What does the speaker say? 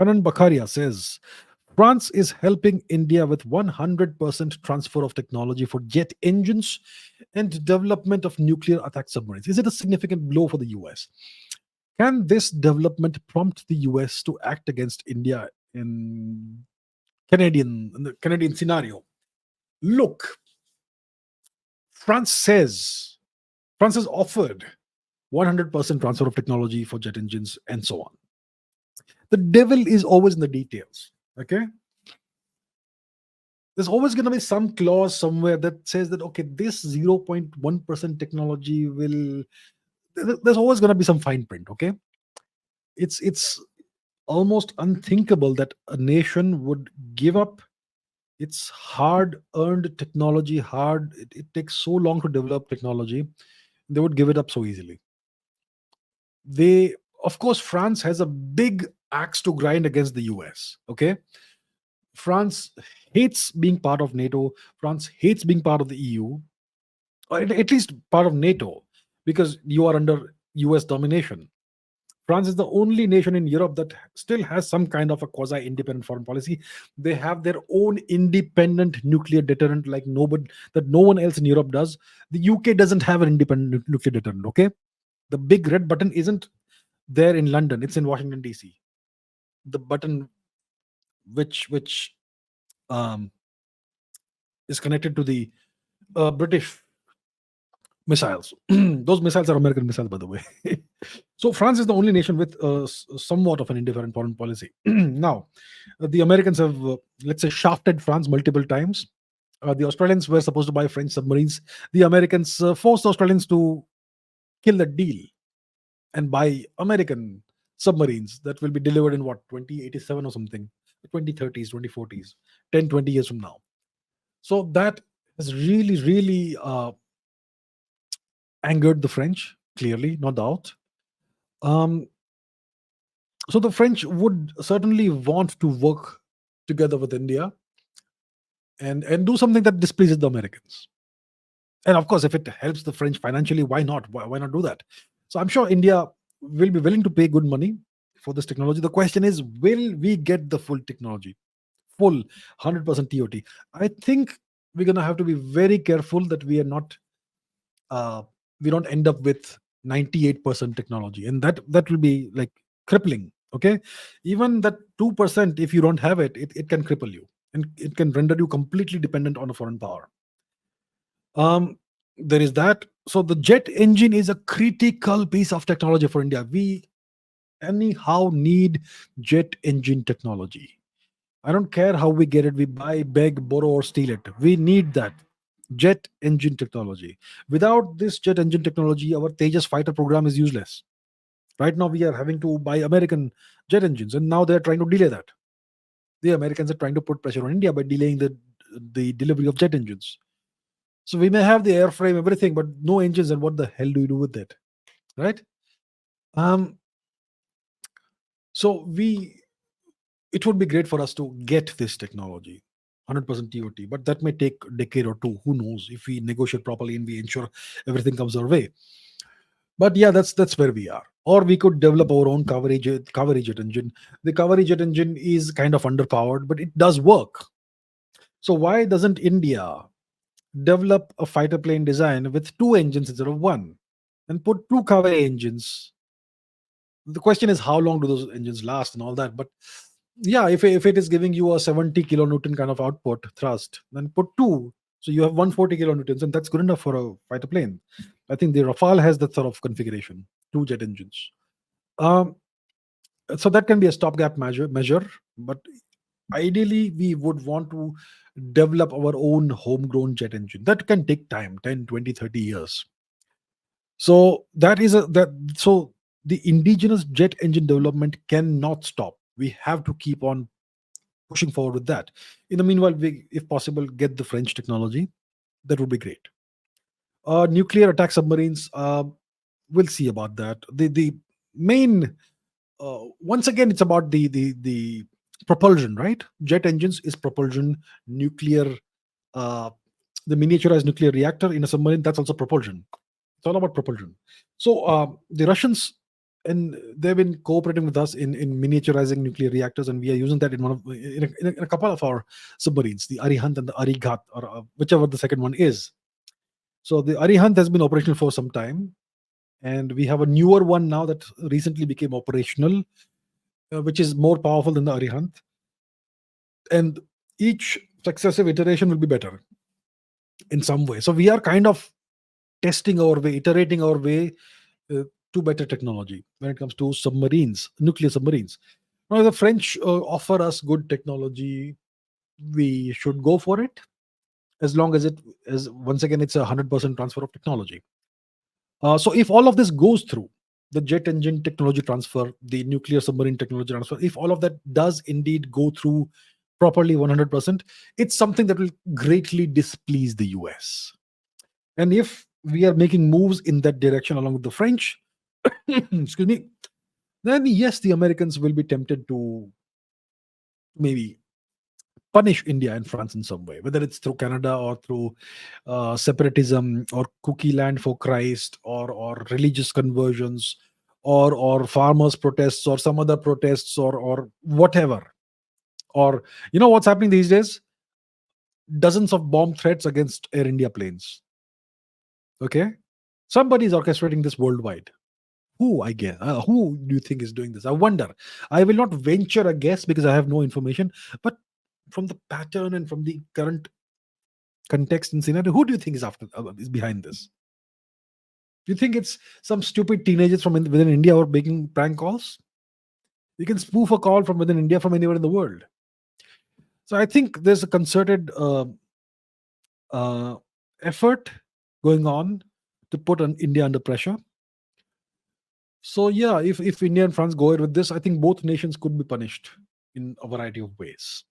Kanan Bakaria says France is helping India with 100% transfer of technology for jet engines and development of nuclear attack submarines. Is it a significant blow for the US? Can this development prompt the US to act against India in the Canadian scenario? Look, France says France has offered 100% transfer of technology for jet engines and so on. The devil is always in the details. Okay, there's always going to be some clause somewhere that says that okay, this 0.1% technology will. There's always going to be some fine print. Okay, it's almost unthinkable that a nation would give up its hard earned technology. It takes so long to develop technology. They would give it up so easily. They, of course, France has a big axe to grind against the US. Okay, France hates being part of NATO. France hates being part of the EU, or at least part of NATO, because you are under US domination. France is the only nation in Europe that still has some kind of a quasi independent foreign policy. They have their own independent nuclear deterrent, like nobody, that no one else in Europe does. The UK doesn't have an independent nuclear deterrent. Okay, the big red button isn't there in London; it's in Washington D.C. The button which um, is connected to the British missiles. Those missiles are American missiles, by the way. So France is the only nation with somewhat of an indifferent foreign policy. Now, the Americans have, let's say, shafted France multiple times. The Australians were supposed to buy French submarines. The Americans forced the Australians to kill the deal and buy American submarines that will be delivered in what, 2087 or something, 2030s, 2040s, 10, 20 years from now. So that has really angered the French, clearly, no doubt. Um, so the French would certainly want to work together with India and do something that displeases the Americans. And of course, if it helps the French financially, why not? Why not do that? So I'm sure India will be willing to pay good money for this technology. The question is, will we get the full technology, full 100% TOT? I think we're gonna have to be very careful that uh, we don't end up with 98% technology, and that will be like crippling. Okay, even that 2%, if you don't have it can cripple you, and it can render you completely dependent on a foreign power. um there is that. So the jet engine is a critical piece of technology for India. We anyhow need jet engine technology. I don't care how we get it. We buy, beg, borrow, or steal it. We need that jet engine technology. Without this jet engine technology, our Tejas fighter program is useless. Right now, we are having to buy American jet engines, and now they are trying to delay that. The Americans are trying to put pressure on India by delaying the delivery of jet engines. So we may have the airframe, everything, but no engines. And what the hell do you do with it, right? Um. So it would be great for us to get this technology 100% TOT, but that may take a decade or two. Who knows, if we negotiate properly and we ensure everything comes our way. But yeah, that's where we are. Or we could develop our own coverage jet engine. The coverage jet engine is kind of underpowered, but it does work. So why doesn't India develop a fighter plane design with two engines instead of one, and put two cavalry engines? The question is, how long do those engines last and all that? But yeah, if it is giving you a 70 kilonewton kind of output thrust, then put two, so you have 140 kilonewtons, and that's good enough for a fighter plane. I think the Rafale has that sort of configuration, two jet engines. um, so that can be a stopgap measure, but ideally we would want to develop our own homegrown jet engine. That can take time, 10, 20, 30 years. So that is a that so the indigenous jet engine development cannot stop. We have to keep on pushing forward with that. In the meanwhile, we, if possible, get the French technology. That would be great. Nuclear attack submarines. We'll see about that. The main once again, it's about the propulsion, right? Jet engines is propulsion. Nuclear, uh, the miniaturized nuclear reactor in a submarine, that's also propulsion. It's all about propulsion. So the Russians and they've been cooperating with us in miniaturizing nuclear reactors, and we are using that in in a couple of our submarines, the Arihant and the Arighat, or whichever the second one is. So the Arihant has been operational for some time, and we have a newer one now that recently became operational, which is more powerful than the Arihant, and each successive iteration will be better in some way. So we are kind of testing our way, iterating our way uh, to better technology when it comes to submarines, nuclear submarines. Now, the French offer us good technology. We should go for it, as long as it is, once again, it's 100% transfer of technology. So if all of this goes through, the jet engine technology transfer, the nuclear submarine technology transfer, if all of that does indeed go through properly 100%, it's something that will greatly displease the US. And if we are making moves in that direction along with the French, excuse me, then yes, the Americans will be tempted to maybe punish India and France in some way, whether it's through Canada or through separatism or cookie land for Christ, or religious conversions, or farmers protests, or some other protests, or whatever. Or what's happening these days? Dozens of bomb threats against Air India planes. Okay, somebody is orchestrating this worldwide. Who, I guess? Who do you think is doing this? I wonder. I will not venture a guess because I have no information. But from the pattern and from the current context and scenario, who do you think is behind this? Do you think it's some stupid teenagers from within India who are making prank calls? You can spoof a call from within India from anywhere in the world. So I think there's a concerted uh, effort going on to put India under pressure. So yeah, if India and France go ahead with this, I think both nations could be punished in a variety of ways.